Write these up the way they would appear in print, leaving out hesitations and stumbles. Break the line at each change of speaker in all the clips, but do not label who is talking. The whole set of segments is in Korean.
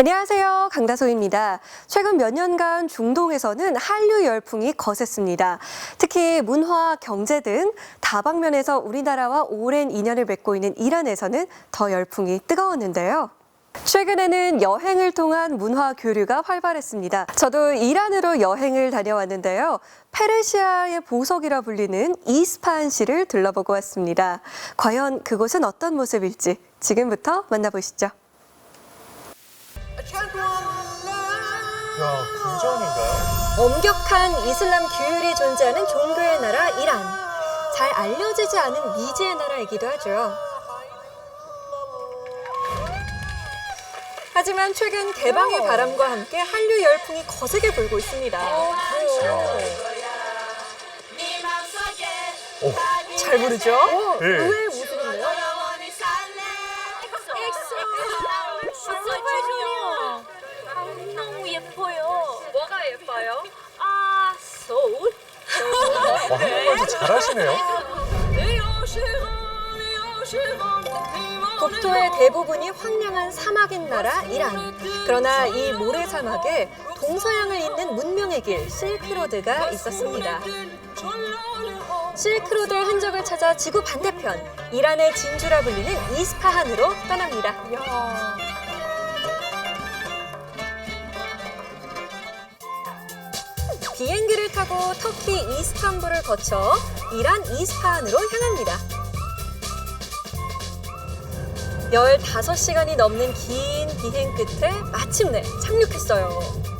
안녕하세요. 강다솜입니다. 최근 몇 년간 중동에서는 한류 열풍이 거셌습니다. 특히 문화, 경제 등 다방면에서 우리나라와 오랜 인연을 맺고 있는 이란에서는 더 열풍이 뜨거웠는데요. 최근에는 여행을 통한 문화 교류가 활발했습니다. 저도 이란으로 여행을 다녀왔는데요. 페르시아의 보석이라 불리는 이스파한시를 둘러보고 왔습니다. 과연 그곳은 어떤 모습일지 지금부터 만나보시죠.
야, 궁전인가요?
엄격한 이슬람 규율이 존재하는 종교의 나라 이란. 잘 알려지지 않은 미지의 나라이기도 하죠. 하지만 최근 개방의 바람과 함께 한류 열풍이 거세게 불고 있습니다. 잘 부르죠?
네.
의외의 모습인데요?
너무 예뻐요.
뭐가 예뻐요?
아, 서울?
한국말도 잘하시네요.
국토의 대부분이 황량한 사막인 나라 이란. 그러나 이 모래사막에 동서양을 잇는 문명의 길 실크로드가 있었습니다. 실크로드의 흔적을 찾아 지구 반대편 이란의 진주라 불리는 이스파한으로 떠납니다. 비행기를 타고 터키 이스탄불을 거쳐 이란 이스파한으로 향합니다. 15시간이 넘는 긴 비행 끝에 마침내 착륙했어요.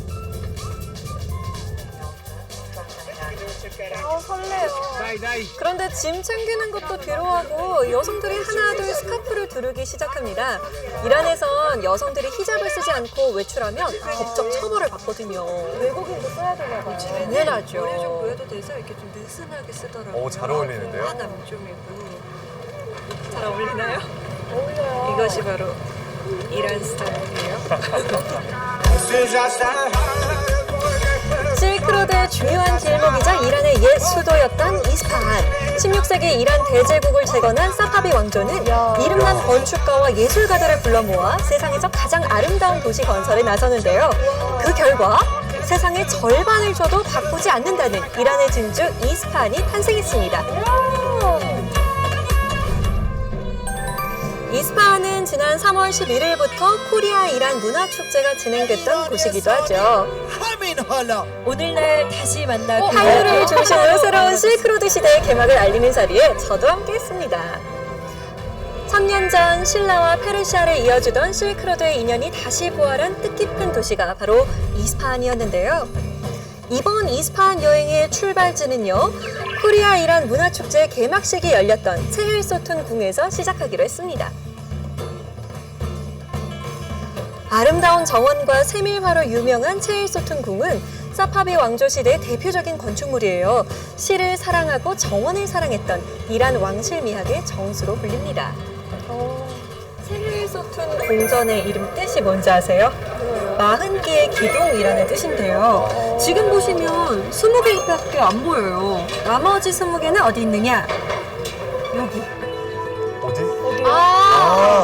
설레요. 그런데 짐 챙기는 것도 뒤로하고 여성들이 하나둘 스카프를 두르기 시작합니다. 이란에선 여성들이 히잡을 쓰지 않고 외출하면 법적 처벌을 받거든요.
외국인도 써야 되나 봐요.
당연하죠.
머리 좀 보여도 돼서 이렇게 좀 느슨하게 쓰더라고요.
오, 잘 어울리는데요?
하남좀이고. 잘 어울리나요?
어울려요.
이것이 바로 이란 스타일이에요.
실크로드의 중요한 길목이자 이란의 옛 수도였던 이스파한. 16세기 이란 대제국을 재건한 사파비 왕조는 이름난 건축가와 예술가들을 불러 모아 세상에서 가장 아름다운 도시 건설에 나서는데요. 그 결과 세상의 절반을 줘도 바꾸지 않는다는 이란의 진주 이스파한이 탄생했습니다. 이스파한은 지난 3월 11일부터 코리아 이란 문화축제가 진행됐던 곳이기도 하죠.
오늘날 다시 만나
한류를 중심으로 새로운 실크로드 시대의 개막을 알리는 자리에 저도 함께했습니다. 1000년 전 신라와 페르시아를 이어주던 실크로드의 인연이 다시 부활한 뜻깊은 도시가 바로 이스파한이었는데요. 이번 이스파한 여행의 출발지는요, 코리아 이란 문화축제 개막식이 열렸던 체헬소툰 궁에서 시작하기로 했습니다. 아름다운 정원과 세밀화로 유명한 체헬소툰 궁은 사파비 왕조 시대의 대표적인 건축물이에요. 시를 사랑하고 정원을 사랑했던 이란 왕실 미학의 정수로 불립니다. 체헬소툰 궁전의 이름 뜻이 뭔지 아세요? 40개의 기둥이라는 뜻인데요. 지금 보시면 20개밖에 안 보여요. 나머지 20개는 어디 있느냐? 여기.
어디?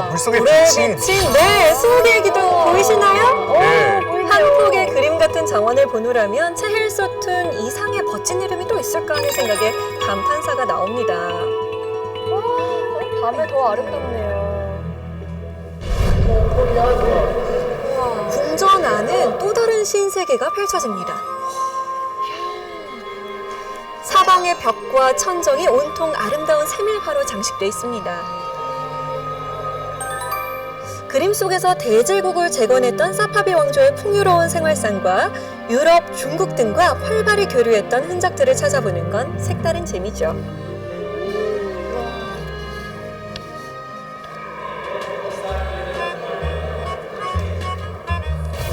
물속에
물에
비친.
비친 20개의 기둥 보이시나요?
네.
한 폭의 그림 같은 정원을 보느라면 체헬소툰 이상의 멋진 이름이 또 있을까 하는 생각에 감탄사가 나옵니다.
밤에 더 아름답네요.
궁전 안은 또 다른 신세계가 펼쳐집니다. 사방의 벽과 천정이 온통 아름다운 세밀화로 장식되어 있습니다. 그림 속에서 대제국을 재건했던 사파비 왕조의 풍요로운 생활상과 유럽, 중국 등과 활발히 교류했던 흔적들을 찾아보는 건 색다른 재미죠.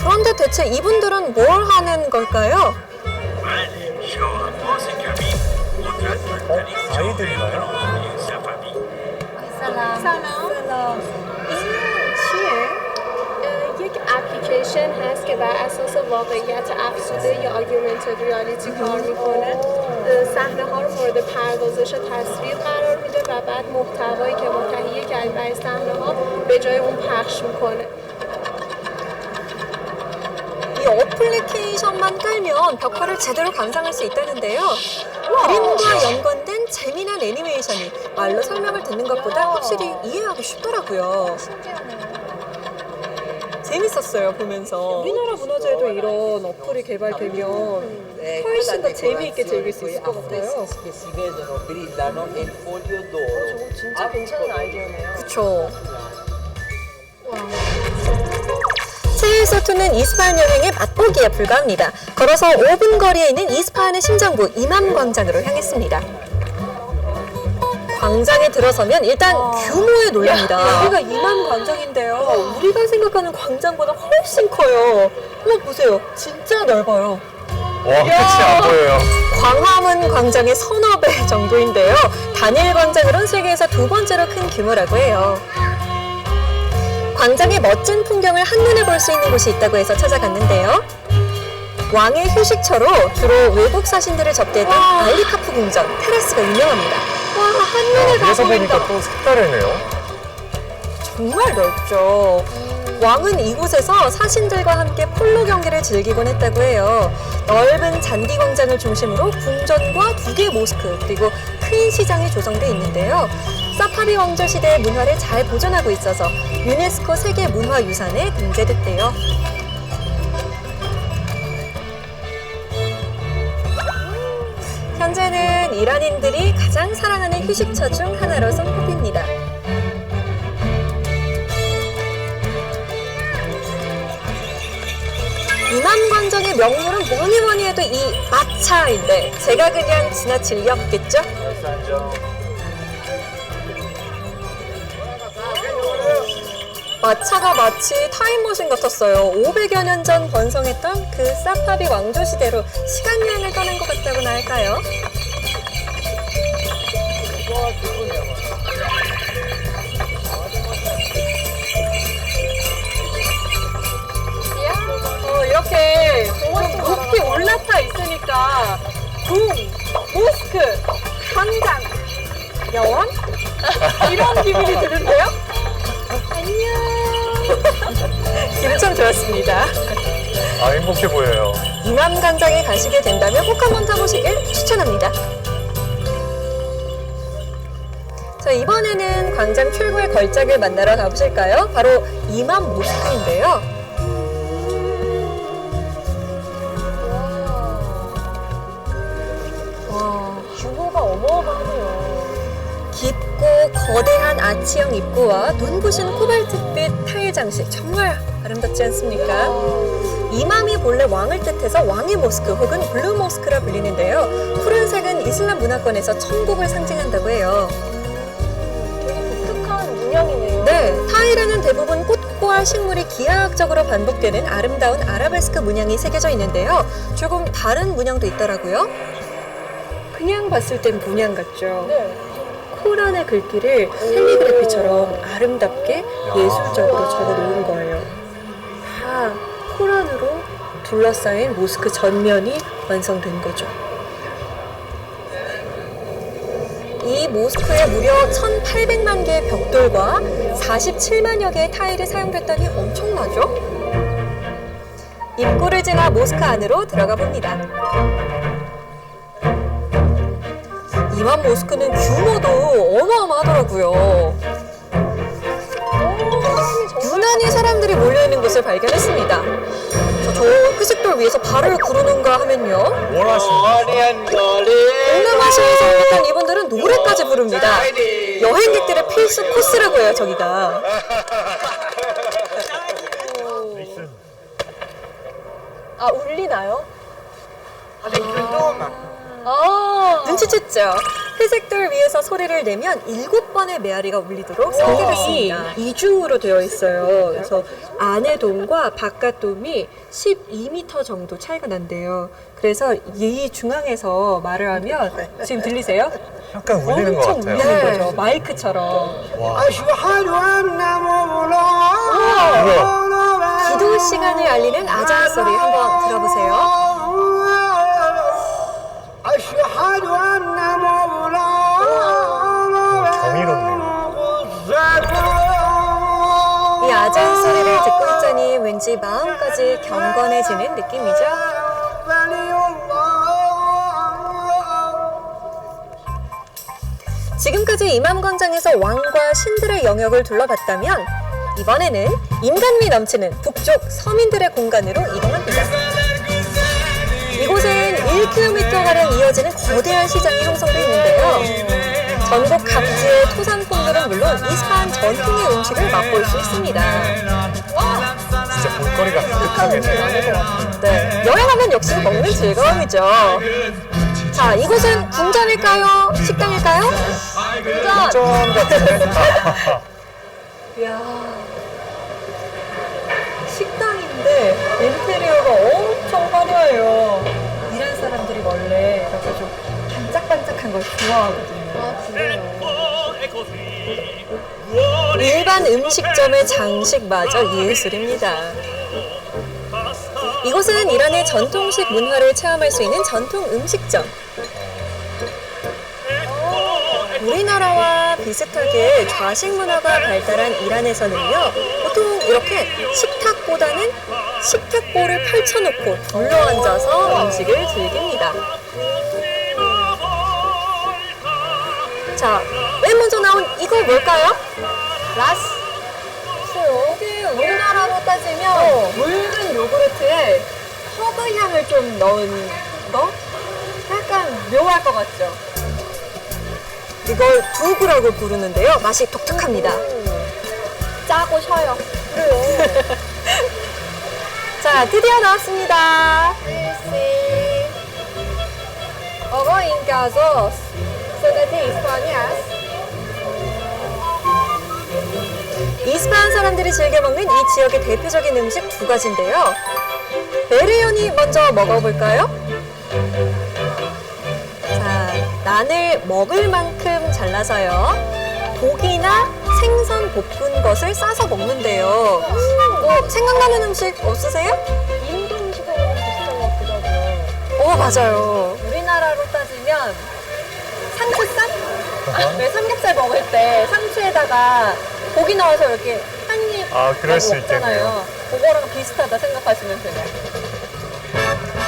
그런데 대체 이분들은 뭘 하는 걸까요?
아이들인가요?
یک اپلیکیشن هست که بر اساس واقعیت افزوده یا آگمنتد ریالیتی کار میکنه صحنه ها رو مورد پردازش تصویر قرار میده و بعد محتوایی که ما تهیه کردیم برای صحنه ها به جای اون پخش میکنه
어플리케이션만 깔면 벽화를 제대로 감상할 수 있다는데요. 그림과 연관된 재미난 애니메이션이 말로 설명을 듣는 것보다 확실히 이해하기 쉽더라고요. 재밌었어요, 보면서. 우리나라 문화재에도 이런 어플이 개발되면 훨씬 더 재미있게 즐길 수 있을 것 같아요.
진짜 괜찮은 아이디어네요.
그쵸. 체일소투는 이스파한 여행의 맛보기에 불과합니다. 걸어서 5분 거리에 있는 이스파한의 심장부 이맘 광장으로 향했습니다. 광장에 들어서면 일단 규모에 놀랍니다. 여기가 이맘 광장인데요. 우리가 생각하는 광장보다 훨씬 커요. 한번 보세요. 진짜 넓어요.
와, 끝이 안 보여요.
광화문 광장의 서너 배 정도인데요. 단일 광장으론 세계에서 두 번째로 큰 규모라고 해요. 광장의 멋진 풍경을 한눈에 볼 수 있는 곳이 있다고 해서 찾아갔는데요. 왕의 휴식처로 주로 외국 사신들을 접대했던 알리카프 궁전 테라스가 유명합니다. 와, 한눈에 다
위에서
보인다.
보니까 또 색다르네요.
정말 넓죠. 왕은 이곳에서 사신들과 함께 폴로 경기를 즐기곤 했다고 해요. 넓은 잔디 광장을 중심으로 궁전과 2개의 모스크 그리고 큰 시장이 조성돼 있는데요. 사파비 왕조 시대의 문화를 잘 보존하고 있어서 유네스코 세계 문화유산에 등재됐대요. 현재는 이란인들이 가장 사랑하는 휴식처 중 하나로 손꼽힙니다. 이맘 광장의 명물은 뭐니 해도 이 마차인데 제가 그냥 지나칠 리 없겠죠? 마차가 마치 타임머신 같았어요. 500여 년 전 번성했던 그 사파비 왕조 시대로 시간여행을 떠난 것 같다고나 할까요? 이렇게 높이 올라타 있으니까 궁, 모스크, 광장, 여원? 이런 기분이 드는데요? 안녕. 기분 참 좋았습니다.
아, 행복해 보여요.
이맘 광장에 가시게 된다면 꼭 한번 타보시길 추천합니다. 자, 이번에는 광장 최고의 걸작을 만나러 가보실까요? 바로 이맘 모스크인데요. 와, 규모가 어마어마하네요. 깊고 거대한 아치형 입구와 눈부신 코발트빛 타일 장식 정말 아름답지 않습니까? 이맘이 본래 왕을 뜻해서 왕의 모스크 혹은 블루 모스크라 불리는데요. 푸른색은 이슬람 문화권에서 천국을 상징한다고 해요.
되게 독특한 문양이네요.
네, 타일에는 대부분 꽃과 식물이 기하학적으로 반복되는 아름다운 아라베스크 문양이 새겨져 있는데요. 조금 다른 문양도 있더라고요. 그냥 봤을 땐 문양 같죠?
네.
코란의 글귀를 캘리그래피처럼 아름답게 예술적으로 적어놓은 거예요. 다 코란으로 둘러싸인 모스크 전면이 완성된 거죠. 이 모스크에 무려 1,800만 개의 벽돌과 47만여 개의 타일이 사용됐다니 엄청나죠? 입구를 지나 모스크 안으로 들어가 봅니다. 이맘 모스크는 규모도 어마어마하더라고요. 유난히 사람들이 몰려있는 곳을 발견했습니다. 저 회색돌 위에서 발을 구르는가 하면요.
원하시는
동남아시아에서 생겼던 이분들은 노래까지 부릅니다. 여행객들의 필수 코스라고 해요, 저기가.
아, 울리나요?
눈치챘죠? 회색돌 위에서 소리를 내면 7번의 메아리가 울리도록 설계됐습니다. 이중으로 되어 있어요. 그래서 안의 돔과 바깥 돔이 12m 정도 차이가 난대요. 그래서 이 중앙에서 말을 하면 지금 들리세요?
약간 울리는 것
엄청
같아요.
울리는 거죠. 마이크처럼.
와,
기도 시간을 알리는 아잔 소리 한번 들어보세요.
경이롭네요.
이 아잔 소리를 듣고 있자니 왠지 마음까지 경건해지는 느낌이죠. 지금까지 이맘광장에서 왕과 신들의 영역을 둘러봤다면 이번에는 인간미 넘치는 북쪽 서민들의 공간으로 이동합니다. 이곳엔 1km가량 이어지는 거대한 시장이 형성돼 있는데요. 전국 각지의 토산품들은 물론 이스파한 전통의 음식을 맛볼 수 있습니다.
진짜 볼거리가 가득하겠네요.
네, 여행하면 역시 먹는 즐거움이죠. 자, 이곳은 궁전일까요? 식당일까요?
좀 같은데.
이야, 식당인데 인테리어가 엄청 화려해요. 이란 사람들이 원래 이렇게 좀 반짝반짝한 걸 좋아하거든요. 일반 음식점의 장식마저 예술입니다. 이곳은 이란의 전통식 문화를 체험할 수 있는 전통 음식점. 우리나라와 비슷하게 좌식 문화가 발달한 이란에서는요, 보통 이렇게 식탁보다는 식탁보를 펼쳐놓고 둘러앉아서 음식을 즐깁니다. 자, 맨 먼저 나온 이거 뭘까요? 라스. 이게 우리나라로 따지면 묽은 요구르트에 허브 향을 좀 넣은 거? 약간 묘할 것 같죠? 이걸 두부라고 부르는데요. 맛이 독특합니다. 짜고 셔요. 그래요. 자, 드디어 나왔습니다. 어거 인가서 소다티 이스파니아스. 이스파한 사람들이 즐겨 먹는 이 지역의 대표적인 음식 두 가지인데요. 베르연이 먼저 먹어볼까요? 자, 난을 먹을 만큼 잘라서요. 고기나 생선 볶은 것을 싸서 먹는데요. 생각나는 음식 없으세요?
인도 음식하고 비슷한 것 같기도 하고요.
맞아요. 우리나라로 따지면 상추쌈? 왜 삼겹살 먹을 때 상추에다가 고기 넣어서 이렇게 한입
그럴 수
먹잖아요. 그거랑 비슷하다 생각하시면 돼요.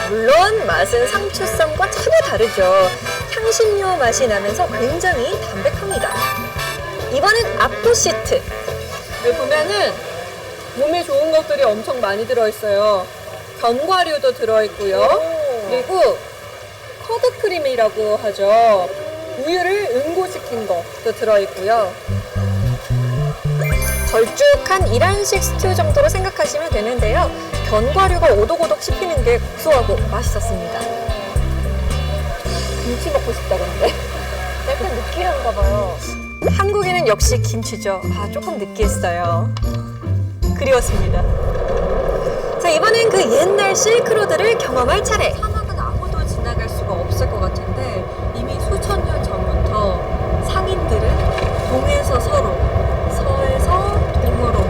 물론 맛은 상추쌈과 전혀 다르죠. 향신료 맛이 나면서 굉장히 담백합니다. 이번엔 아포시트. 여기 보면은 몸에 좋은 것들이 엄청 많이 들어있어요. 견과류도 들어있고요. 그리고 커드크림이라고 하죠. 우유를 응고시킨 것도 들어있고요. 걸쭉한 이란식 스튜 정도로 생각하시면 되는데요. 견과류가 오독오독 씹히는 게 고소하고 맛있었습니다. 김치 먹고 싶다 근데.
약간 느끼한가 봐요.
한국에는 역시 김치죠. 조금 느끼했어요. 그리웠습니다. 자, 이번엔 그 옛날 실크로드를 경험할 차례. 사막은 아무도 지나갈 수가 없을 것 같은데 이미 수천 년 전부터 상인들은 동에서 서로, 서에서 동으로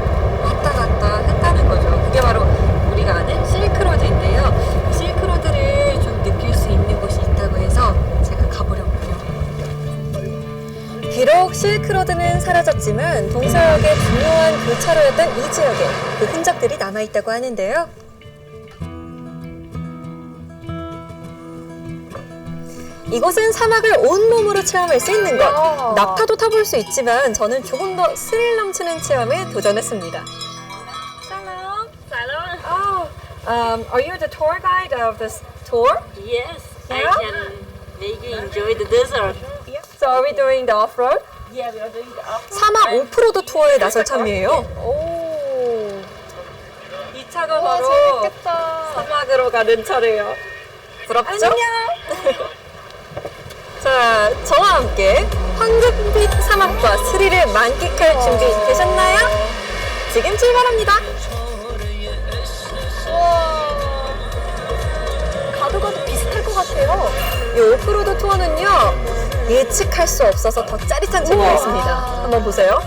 왔다 갔다 했다는 거죠. 그게 바로 우리가 아는 실크로드인데요. 실크로드를 좀 느낄 수 있는 곳이 있다고 해서 제가 가보려고요. 비록 실크로드는 사라졌지만 동서역의 중요한 교차로였던 이 지역에 그 흔적들이 남아있다고 하는데요. 이곳은 사막을 온몸으로 체험할 수 있는 것. 낙타도 타볼 수 있지만 저는 조금 더 스릴 넘치는 체험에 도전했습니다. Hello.
Hello.
Are you the tour guide of this tour?
Yes,
Yeah?
I can make you enjoy the desert.
So are we doing the off-road?
Yeah, we are doing the off-road.
사막 오프로드 투어에 나설 참이에요.
오.
이 차가
와,
바로
재밌겠다.
사막으로 가는 차래요. 부럽죠?
안녕.
자, 저와 함께 황금빛 사막과 스릴을 만끽할 준비 되셨나요? 지금 출발합니다.
우와. 가도 비슷할 것 같아요.
이 오프로드 투어는요, 예측할 수 없어서 더 짜릿한 재미가 있습니다. 한번 보세요.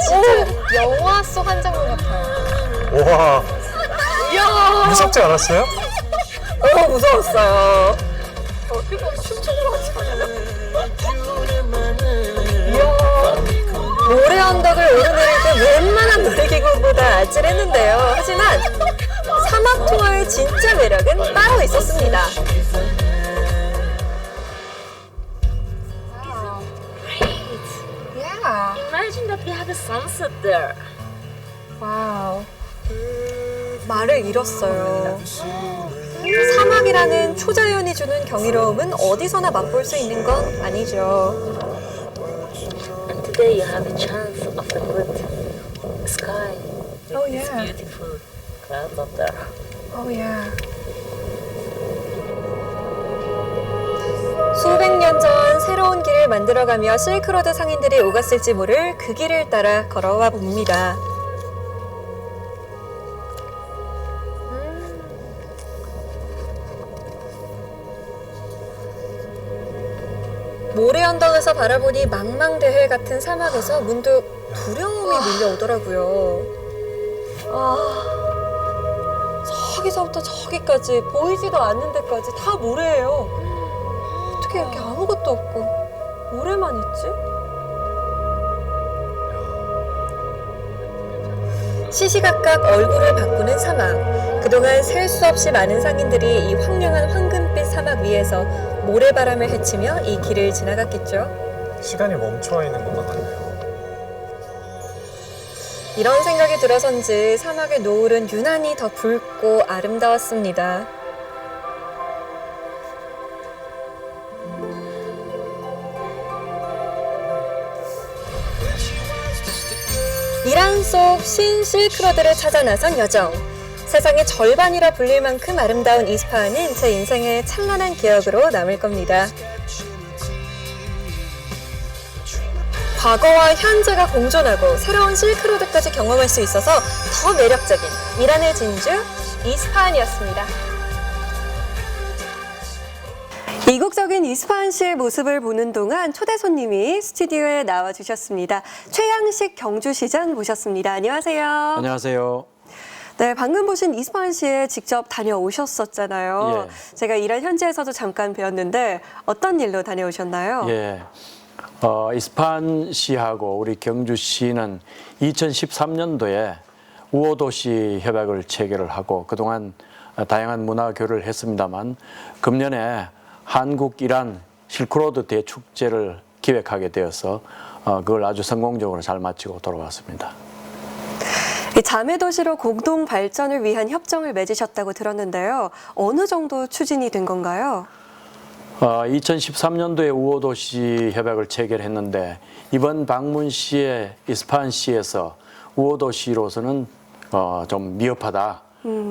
진짜 영화 속 한 장면 같아요.
와,
이야,
무섭지 않았어요?
무서웠어요.
이거 춤추는 것 같지 않아요?
이야, 모래 언덕을 오르내릴 때 웬만한 놀이기구보다 아찔했는데요. 하지만 사막 투어의 진짜 매력은 따로 있었습니다.
Yeah.
Imagine that we have a sunset there.
Wow.
말을 잃었어요. 사막이라는 초자연이 주는 경이로움은 어디서나 맛볼 수 있는 건 아니죠.
And today you have a chance of the good sky.
Oh,
With
yeah.
these beautiful clouds up there.
Oh yeah.
수백 년 전 새로운 길을 만들어가며 실크로드 상인들이 오갔을지 모를 그 길을 따라 걸어와 봅니다. 모래 언덕에서 바라보니 망망대해 같은 사막에서 문득 두려움이 밀려오더라고요. 저기서부터 저기까지 보이지도 않는 데까지 다 모래예요. 어떻게 이렇게 아무것도 없고 모래만 있지? 시시각각 얼굴을 바꾸는 사막. 그동안 셀 수 없이 많은 상인들이 이 황량한 황금빛 사막 위에서 모래바람을 헤치며 이 길을 지나갔겠죠.
시간이 멈춰 있는 것만 같네요.
이런 생각이 들어선지 사막의 노을은 유난히 더 붉고 아름다웠습니다. 이란 속 신 실크로드를 찾아 나선 여정. 세상의 절반이라 불릴 만큼 아름다운 이스파한은 제 인생의 찬란한 기억으로 남을 겁니다. 과거와 현재가 공존하고 새로운 실크로드까지 경험할 수 있어서 더 매력적인 이란의 진주 이스파한이었습니다. 이국적인 이스파한시의 모습을 보는 동안 초대 손님이 스튜디오에 나와주셨습니다. 최양식 경주시장 모셨습니다. 안녕하세요.
안녕하세요.
네, 방금 보신 이스파한시에 직접 다녀오셨었잖아요.
예.
제가 이란 현지에서도 잠깐 뵈었는데 어떤 일로 다녀오셨나요?
예. 이스파한시하고 우리 경주시는 2013년도에 우호도시 협약을 체결을 하고 그동안 다양한 문화 교류를 했습니다만 금년에 한국 이란 실크로드 대축제를 기획하게 되어서 그걸 아주 성공적으로 잘 마치고 돌아왔습니다.
이 자매 도시로 공동 발전을 위한 협정을 맺으셨다고 들었는데요. 어느 정도 추진이 된 건가요?
2013년도에 우호도시 협약을 체결했는데 이번 방문 시에 이스파한시에서 우호도시로서는 좀 미흡하다.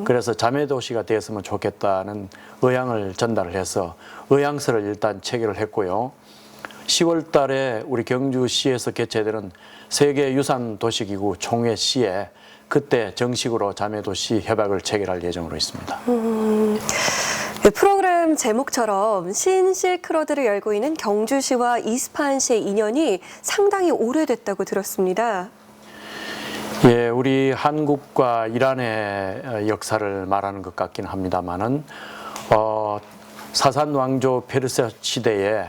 그래서 자매도시가 되었으면 좋겠다는 의향을 전달을 해서 의향서를 일단 체결을 했고요. 10월 달에 우리 경주시에서 개최되는 세계유산도시기구 총회시에 그때 정식으로 자매도시 협약을 체결할 예정으로 있습니다.
프로그램 제목처럼 신 실크로드를 열고 있는 경주시와 이스파한시의 인연이 상당히 오래됐다고 들었습니다.
예, 우리 한국과 이란의 역사를 말하는 것 같긴 합니다만은 사산 왕조 페르시아 시대에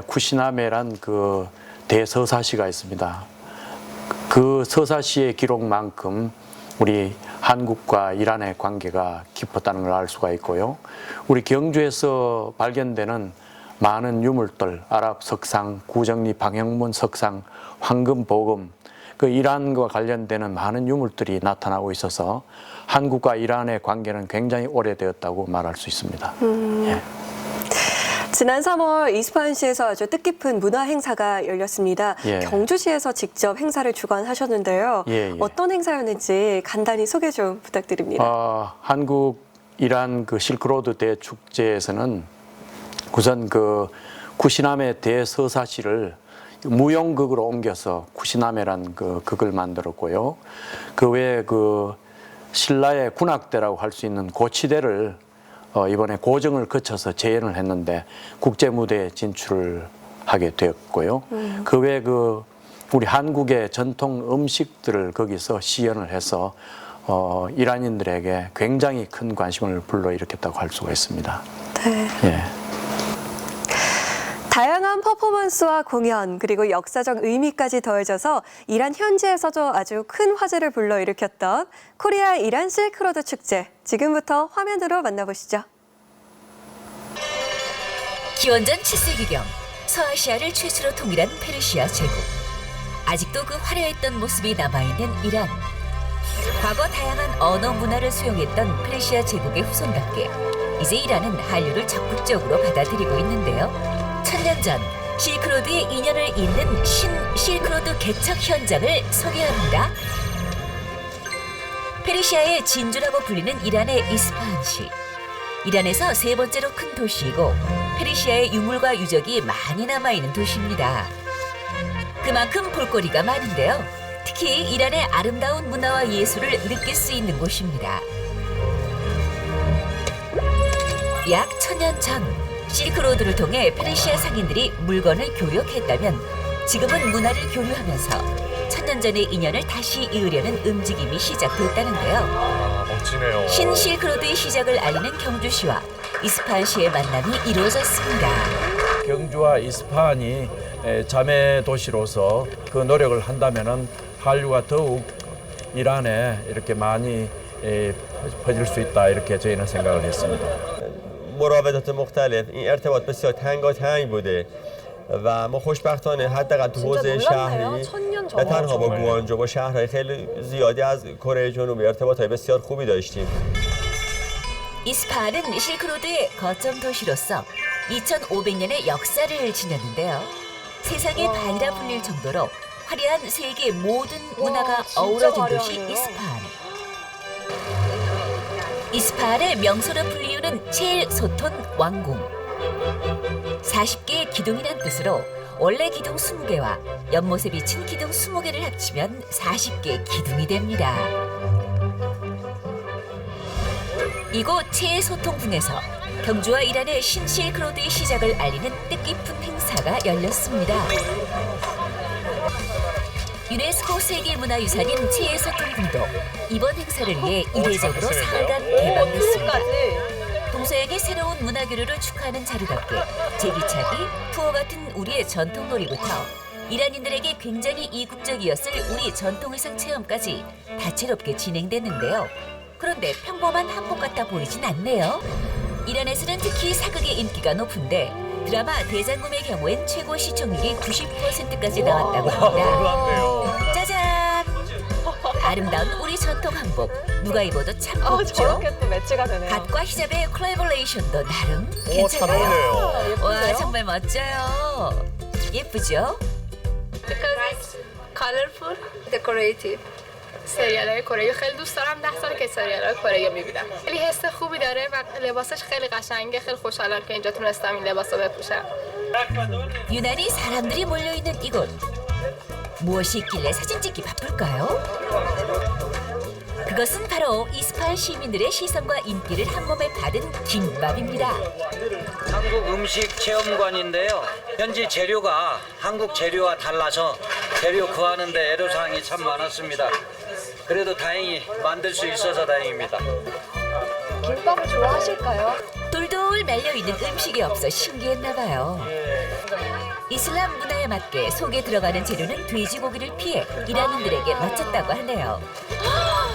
쿠시나메란 그 대서사시가 있습니다. 그 서사시의 기록만큼 우리 한국과 이란의 관계가 깊었다는 걸 알 수가 있고요. 우리 경주에서 발견되는 많은 유물들, 아랍 석상, 구정리 방형문 석상, 황금 보금, 그 이란과 관련되는 많은 유물들이 나타나고 있어서 한국과 이란의 관계는 굉장히 오래되었다고 말할 수 있습니다. 예.
지난 3월 이스파한시에서 아주 뜻깊은 문화 행사가 열렸습니다.
예.
경주시에서 직접 행사를 주관하셨는데요.
예, 예.
어떤 행사였는지 간단히 소개 좀 부탁드립니다.
한국 이란 그 실크로드 대축제에서는 우선 그 쿠시나메 대서사시를 무용극으로 옮겨서 쿠시나메란 그 극을 만들었고요. 그 외에 그 신라의 군악대라고 할 수 있는 고치대를 이번에 고정을 거쳐서 재현을 했는데 국제 무대에 진출을 하게 되었고요. 그 외에 그 우리 한국의 전통 음식들을 거기서 시연을 해서 이란인들에게 굉장히 큰 관심을 불러일으켰다고 할 수가 있습니다.
네.
예.
다양한 퍼포먼스 퍼포먼스와 공연 그리고 역사적 의미까지 더해져서 이란 현지에서도 아주 큰 화제를 불러일으켰던 코리아 이란 실크로드 축제. 지금부터 화면으로 만나보시죠.
기원전 7세기경 서아시아를 최초로 통일한 페르시아 제국. 아직도 그 화려했던 모습이 남아있는 이란. 과거 다양한 언어 문화를 수용했던 페르시아 제국의 후손답게 이제 이란은 한류를 적극적으로 받아들이고 있는데요. 1000년 전 실크로드의 인연을 잇는 신 실크로드 개척 현장을 소개합니다. 페르시아의 진주라고 불리는 이란의 이스파한시. 이란에서 세 번째로 큰 도시이고 페르시아의 유물과 유적이 많이 남아있는 도시입니다. 그만큼 볼거리가 많은데요. 특히 이란의 아름다운 문화와 예술을 느낄 수 있는 곳입니다. 약 1000년 전 실크로드를 통해 페르시아 상인들이 물건을 교역했다면 지금은 문화를 교류하면서 1000년 전의 인연을 다시 이으려는 움직임이 시작됐다는데요.
아, 멋지네요.
신 실크로드의 시작을 알리는 경주시와 이스파한시의 만남이 이루어졌습니다.
경주와 이스파한이 자매 도시로서 그 노력을 한다면은 한류가 더욱 이란에 이렇게 많이 퍼질 수 있다 이렇게 저희는 생각을 했습니다.
مراودات مختلف این ارتباط بسیار تنگاتنگ بوده و ما خوشبختانه حداقل تو حوزه شهری نه تنها با گوانجو با شهرهای خیلی زیادی از کره جنوبی ارتباطهای بسیار خوبی داشتیم.
이스파한은 실크로드의 거점 도시로서 2500년의 역사를 지녔는데요. 세상의 반이라 불릴 정도로 화려한 세계 모든 문화가 어우러진 도시 이스파한. 이스파한의 명소로 불리우는 체일소톤 왕궁. 40개의 기둥이란 뜻으로 원래 기둥 20개와 연못에 비친 기둥 20개를 합치면 40개 기둥이 됩니다. 이곳 체일소통궁에서 경주와 이란의 신실크로드의 시작을 알리는 뜻깊은 행사가 열렸습니다. 유네스코 세계문화유산인 체일소통궁도 이번 행사를 위해 이례적으로 4일간 개방됐습니다. 동서양의 새로운 문화교류를 축하하는 자리답게 제기차기, 투어 같은 우리의 전통 놀이부터 이란인들에게 굉장히 이국적이었을 우리 전통의상 체험까지 다채롭게 진행됐는데요. 그런데 평범한 한복 같아 보이진 않네요. 이란에서는 특히 사극의 인기가 높은데 드라마 대장금의 경우엔 최고 시청률이 90%까지 나왔다고 합니다. 짜잔! 아름다운 우리 전통 한복 누가 입어도 참 곱죠.
저렇게 또 매치가 되네요.
갓과 히잡의 콜라보레이션도 나름
오, 잘 어울려요.
괜찮아요. 와 정말 멋져요. 예쁘죠?
Because it's colorful, decorative. سریال‌های کره خیلی دوست دارم 10 سال که سریال‌های کره می‌بینم. خیلی حس خوبی داره و لباسش خیلی قشنگه. خیلی خوشحالم که اینجا تونستم این لباسو بپوشم.
유난히 사람들이 몰려있는 이곳. 무엇이 있길래 사진 찍기 바쁠까요? 그것은 바로 이스파한 시민들의 시선과 인기를 한 몸에 받은 김밥입니다.
한국 음식 체험관인데요. 현지 재료가 한국 재료와 달라서 재료 구하는데 애로사항이 참 많았습니다. 그래도 다행히 만들 수 있어서 다행입니다.
김밥을 좋아하실까요?
돌돌 말려있는 음식이 없어 신기했나 봐요. 이슬람 문화에 맞게 속에 들어가는 재료는 돼지고기를 피해 이란인들에게 맞췄다고 하네요.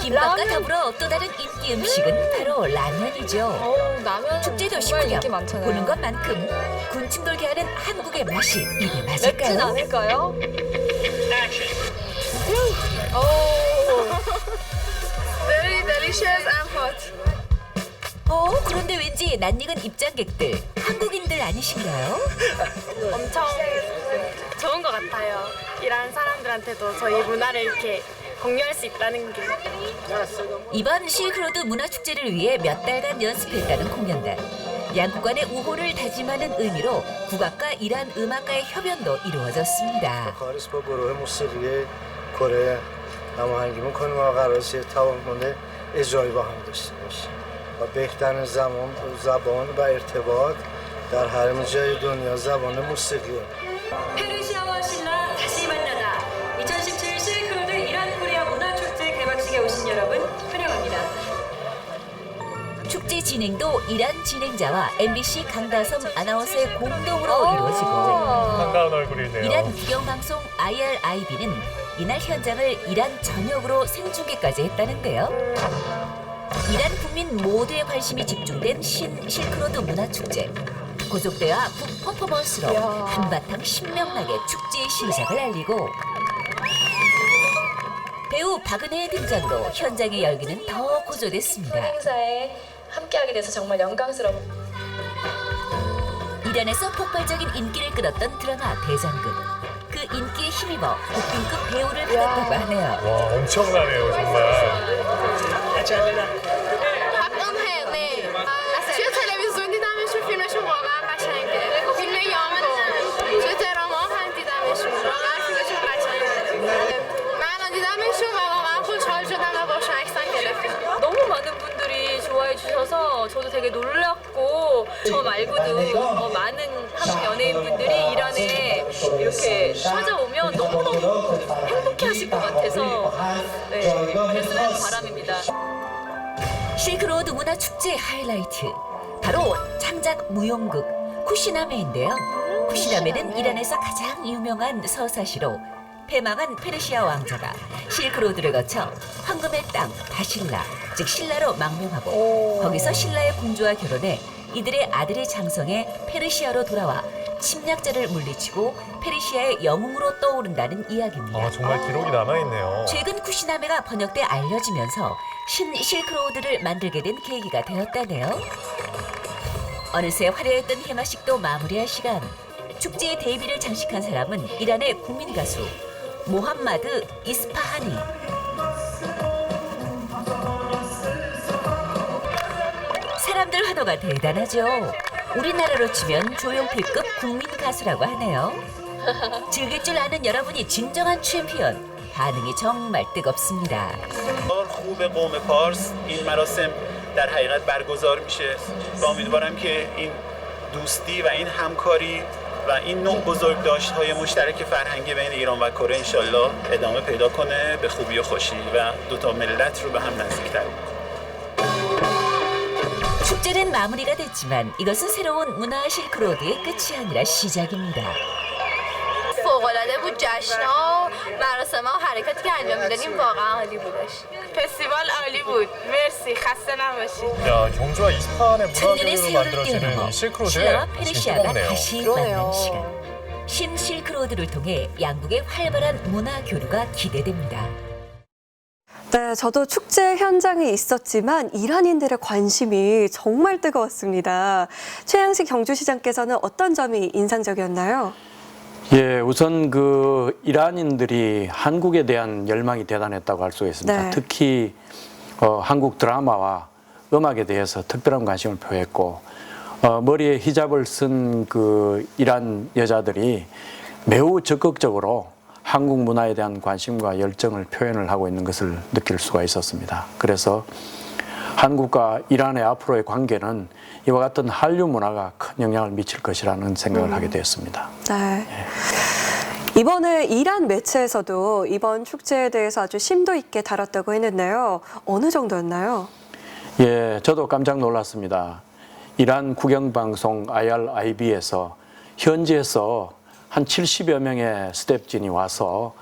김밥과 더불어 또 다른 인기 음식은 바로 라면이죠.
라면
축제도
정말 인기
식후경
많잖아요.
보는 것만큼 군침 돌게 하는 한국의 맛이 입에
맵진
맞을까요?
않을까요?
Very delicious and hot.
그런데 왠지 낯익은 입장객들 한국인들 아니신가요?
엄청 좋은 것 같아요. 이란 사람들한테도 저희 문화를 이렇게 공유할 수 있다는 게.
이번 실크로드 문화축제를 위해 몇 달간 연습했다는 공연단. 양국 간의 우호를 다짐하는 의미로 국악과 이란 음악가의 협연도 이루어졌습니다.
کاریس با گروه موسیقی کره هماهنگی میکنیم و قراره توانمند اجرایی با هم داشته باشیم و بهترین زبان و ارتباط در هر جای دنیا زبان موسیقیه.
페르시아와 신라 다시 만나다. 2017 실크로드 이란 코리아 문화축제 개막식에 오신 여러분 환영합니다.
축제 진행도 이란 진행자와 MBC 강다섬 아나운서의 공동으로 이루어지고
반가운 얼굴이네요.
이란 국영방송 IRIB는 이날 현장을 이란 전역으로 생중계까지 했다는데요. 이란 국민 모두의 관심이 집중된 실크로드 문화축제. 고속대와 북 퍼포먼스로 한바탕 신명나게 축제의 시작을 알리고 배우 박은혜의 등장으로 현장의 열기는 더 고조됐습니다.
행사에 함께하게 돼서 정말 영광스럽습니다.
이란에서 폭발적인 인기를 끌었던 드라마 대장금. 그 인기에 힘입어 국빈급 배우를 받았다고 하네요.
와, 엄청나네요, 정말.
توی تلویزیون دیدمشون فیلمشون واقعا قشنگه فیلم یانگو توی دراما هم دیدمشون واقعا فیلمشون قشنگه من الان دیدمشون و واقعا خوشحال شدم و با عکسم گرفتم
너무 많은 분들이 좋아해 주셔서 저도 되게 놀랐고 저 말고도 많은 한국 연예인분들이 이란에 이렇게 찾아오면 너무너무 행복해하실 것 같아서 그랬으면 하는 바람입니다.
실크로드 문화축제의 하이라이트. 바로 창작 무용극 쿠시나메인데요. 쿠시나메는 이란에서 가장 유명한 서사시로 패망한 페르시아 왕자가 실크로드를 거쳐 황금의 땅 바실라, 즉 신라로 망명하고 거기서 신라의 공주와 결혼해 이들의 아들의 장성에 페르시아로 돌아와 침략자를 물리치고 페르시아의 영웅으로 떠오른다는 이야기입니다.
아, 정말 기록이 남아있네요.
최근 쿠시나메가 번역돼 알려지면서 실크로드를 만들게 된 계기가 되었다네요. 어느새 화려했던 해마식도 마무리할 시간. 축제의 데뷔를 장식한 사람은 이란의 국민 가수 모함마드 이스파하니. 사람들 환호가 대단하죠. 우리나라로 치면 조용필급 국민 가수라고 하네요. 즐길 줄 아는 여러분이 진정한 챔피언. 반응이 정말 뜨겁습니다.
خوب قوم پارس این مراسم در حقیقت برگزار میشه و امیدوارم که این دوستی و این همکاری و این نوع بزرگداشت‌های مشترک فرهنگی بین ایران و کره انشالله ادامه پیدا کنه به خوبی و خوشی و دو تا ملت رو به هم نزدیک‌تر کنه.
축제는 마무리가 됐지만 이것은 새로운 문화 실크로드의 끝이 아니라 시작입니다.
فوق‌العاده بود جشن‌ها مراسم‌ها و حرکاتی که انجام می‌دادیم واقعا عالی بودش فستیوال عالی بود مرسی خسته نباشید
야, 경주와 이스파한의
천년의
문화교류로
세월을
만들어지는
뛰어넘어
이 실크로드
신라와
지금
페르시아가
뜨겁네요.
다시 만난 시간. 신실크로드를 통해 양국의 활발한 문화 교류가 기대됩니다.
네, 저도 축제 현장에 있었지만 이란인들의 관심이 정말 뜨거웠습니다. 최양식 경주시장께서는 어떤 점이 인상적이었나요?
예, 우선 그 이란인들이 한국에 대한 열망이 대단했다고 할 수 있습니다.
네.
특히 한국 드라마와 음악에 대해서 특별한 관심을 표했고 머리에 히잡을 쓴 그 이란 여자들이 매우 적극적으로 한국 문화에 대한 관심과 열정을 표현을 하고 있는 것을 느낄 수가 있었습니다. 그래서 한국과 이란의 앞으로의 관계는 이와 같은 한류 문화가 큰 영향을 미칠 것이라는 생각을 하게 되었습니다.
네. 이번에 이란 매체에서도 이번 축제에 대해서 아주 심도 있게 다뤘다고 했는데요. 어느 정도였나요?
예, 저도 깜짝 놀랐습니다. 이란 국영방송 IRIB에서 현지에서 한 70여 명의 스태프진이 와서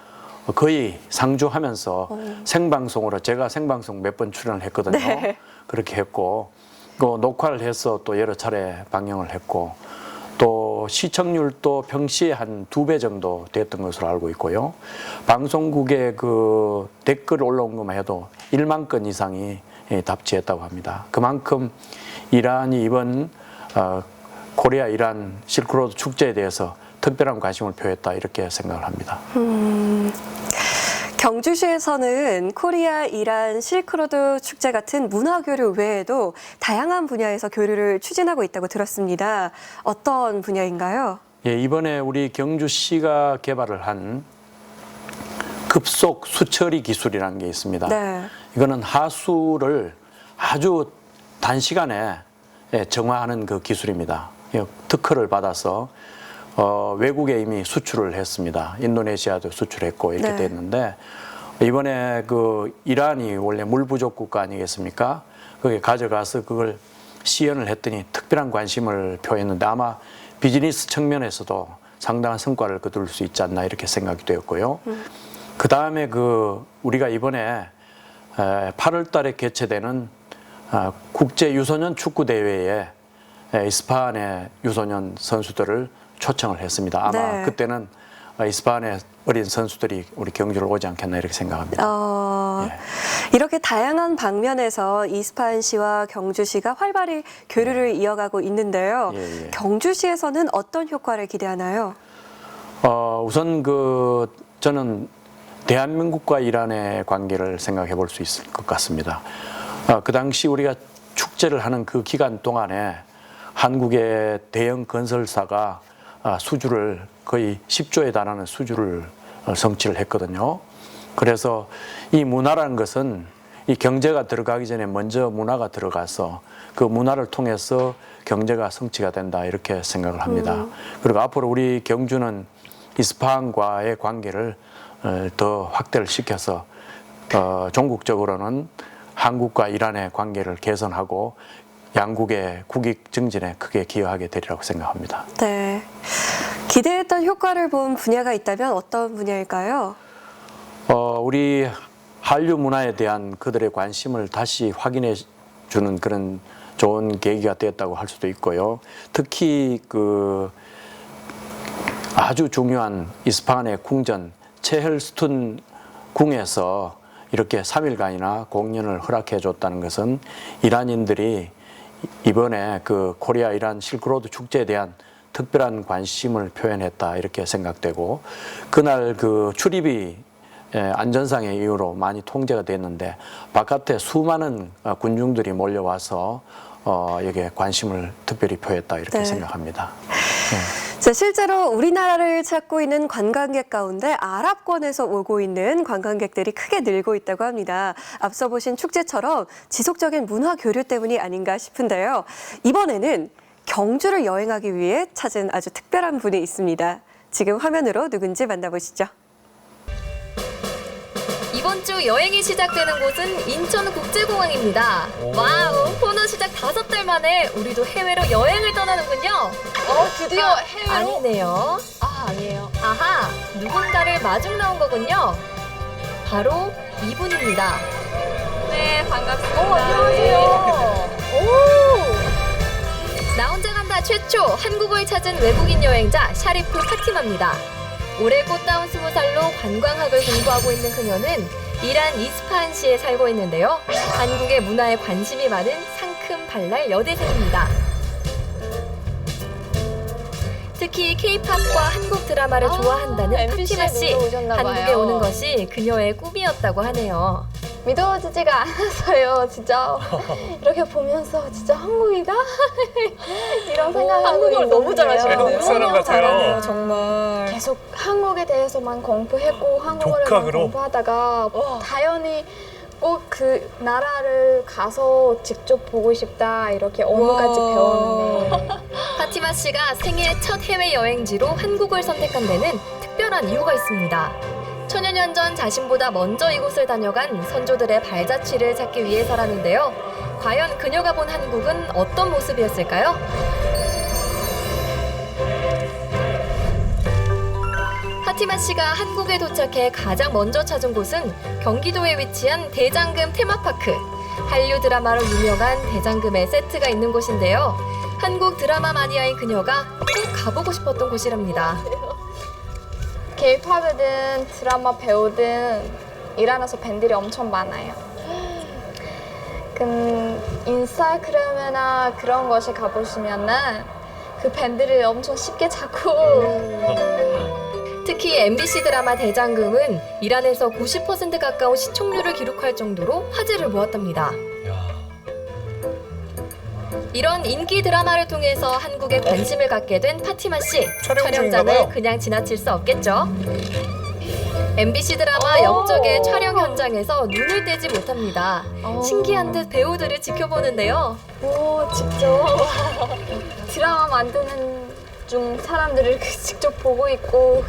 거의 상주하면서 생방송으로 제가 생방송 몇 번 출연을 했거든요.
네.
그렇게 했고 또 녹화를 해서 또 여러 차례 방영을 했고 또 시청률도 평시에 한 2배 정도 됐던 것으로 알고 있고요. 방송국에 그 댓글 올라온 것만 해도 1만 건 이상이 답지했다고 합니다. 그만큼 이란이 이번 코리아 이란 실크로드 축제에 대해서 특별한 관심을 표했다 이렇게 생각을 합니다.
경주시에서는 코리아 이란 실크로드 축제 같은 문화교류 외에도 다양한 분야에서 교류를 추진하고 있다고 들었습니다. 어떤 분야인가요?
예, 이번에 우리 경주시가 개발을 한 급속 수처리 기술이라는 게 있습니다.
네.
이거는 하수를 아주 단시간에 정화하는 그 기술입니다. 특허를 받아서 외국에 이미 수출을 했습니다. 인도네시아도 수출했고 이렇게
네.
됐는데 이번에 그 이란이 원래 물 부족 국가 아니겠습니까? 거기에 가져가서 그걸 시연을 했더니 특별한 관심을 표했는데 아마 비즈니스 측면에서도 상당한 성과를 거둘 수 있지 않나 이렇게 생각이 되었고요. 그 다음에 우리가 이번에 8월 달에 개최되는 국제 유소년 축구 대회에 이스파한의 유소년 선수들을 초청을 했습니다. 아마
네.
그때는 이스파한의 어린 선수들이 우리 경주를 오지 않겠나 이렇게 생각합니다.
이렇게 다양한 방면에서 이스파한시와 경주시가 활발히 교류를 이어가고 있는데요. 경주시에서는 어떤 효과를 기대하나요?
우선 저는 대한민국과 이란의 관계를 생각해 볼 수 있을 것 같습니다. 그 당시 우리가 축제를 하는 그 기간 동안에 한국의 대형 건설사가 수주를 거의 10조에 달하는 수주를 성취를 했거든요. 그래서 이 문화라는 것은 이 경제가 들어가기 전에 먼저 문화가 들어가서 그 문화를 통해서 경제가 성취가 된다 이렇게 생각을 합니다. 그리고 앞으로 우리 경주는 이스파한과의 관계를 더 확대를 시켜서 전국적으로는 한국과 이란의 관계를 개선하고 양국의 국익 증진에 크게 기여하게 되리라고 생각합니다.
네. 기대했던 효과를 본 분야가 있다면 어떤 분야일까요?
우리 한류 문화에 대한 그들의 관심을 다시 확인해 주는 그런 좋은 계기가 되었다고 할 수도 있고요. 특히 아주 중요한 이스파한의 궁전 체헬스툰 궁에서 이렇게 3일간이나 공연을 허락해 줬다는 것은 이란인들이 이번에 코리아 이란 실크로드 축제에 대한 특별한 관심을 표현했다 이렇게 생각되고 그날 출입이 안전상의 이유로 많이 통제가 됐는데 바깥에 수많은 군중들이 몰려와서 여기에 관심을 특별히 표했다 이렇게 생각합니다.
실제로 우리나라를 찾고 있는 관광객 가운데 아랍권에서 오고 있는 관광객들이 크게 늘고 있다고 합니다. 앞서 보신 축제처럼 지속적인 문화 교류 때문이 아닌가 싶은데요. 이번에는 경주를 여행하기 위해 찾은 아주 특별한 분이 있습니다. 지금 화면으로 누군지 만나보시죠.
이번 주 여행이 시작되는 곳은 인천국제공항입니다. 와우, 코너 시작 5달 만에 우리도 해외로 여행을 떠나는군요.
드디어 해외로?
아니네요.
아니에요.
아하, 누군가를 마중 나온 거군요. 바로 이분입니다.
네, 반갑습니다.
안녕하세요. 나 혼자 간다 최초 한국을 찾은 외국인 여행자 샤리프 파티마입니다. 올해 꽃다운 20살로 관광학을 공부하고 있는 그녀는 이란 이스파한시에 살고 있는데요. 한국의 문화에 관심이 많은 상큼 발랄 여대생입니다. 특히 K-팝과 한국 드라마를 좋아한다는 파티마 씨. 한국에 오는 것이 그녀의 꿈이었다고 하네요.
믿어지지가 않아서요. 진짜 이렇게 보면서 진짜 한국이다? 이런 생각을 하고
한국어를 너무 잘하시네요.
한국 사람 같아요.
잘하네요, 정말.
계속 한국에 대해서만 공부했고 한국어를
독학으로?
공부하다가 당연히 꼭 그 나라를 가서 직접 보고 싶다 이렇게 언어까지 배웠는데
파티마 씨가 생애 첫 해외 여행지로 한국을 선택한 데는 특별한 이유가 있습니다. 천여년 전 자신보다 먼저 이곳을 다녀간 선조들의 발자취를 찾기 위해서라는데요. 과연 그녀가 본 한국은 어떤 모습이었을까요? 파티마 씨가 한국에 도착해 가장 먼저 찾은 곳은 경기도에 위치한 대장금 테마파크. 한류 드라마로 유명한 대장금의 세트가 있는 곳인데요. 한국 드라마 마니아인 그녀가 꼭 가보고 싶었던 곳이랍니다.
K-팝이든 드라마 배우든 이란에서 밴들이 엄청 많아요. 인스타그램이나 그런 곳에 가보시면은 그 밴들을 엄청 쉽게 찾고
특히 MBC 드라마 대장금은 이란에서 90% 가까운 시청률을 기록할 정도로 화제를 모았답니다. 이런 인기 드라마를 통해서 한국에 관심을 갖게 된 파티마 씨. 촬영장을 그냥 지나칠 수 없겠죠. MBC 드라마 역적의 촬영 현장에서 눈을 떼지 못합니다. 신기한 듯 배우들을 지켜보는데요.
오, 직접 드라마 만드는 중 사람들을 직접 보고 있고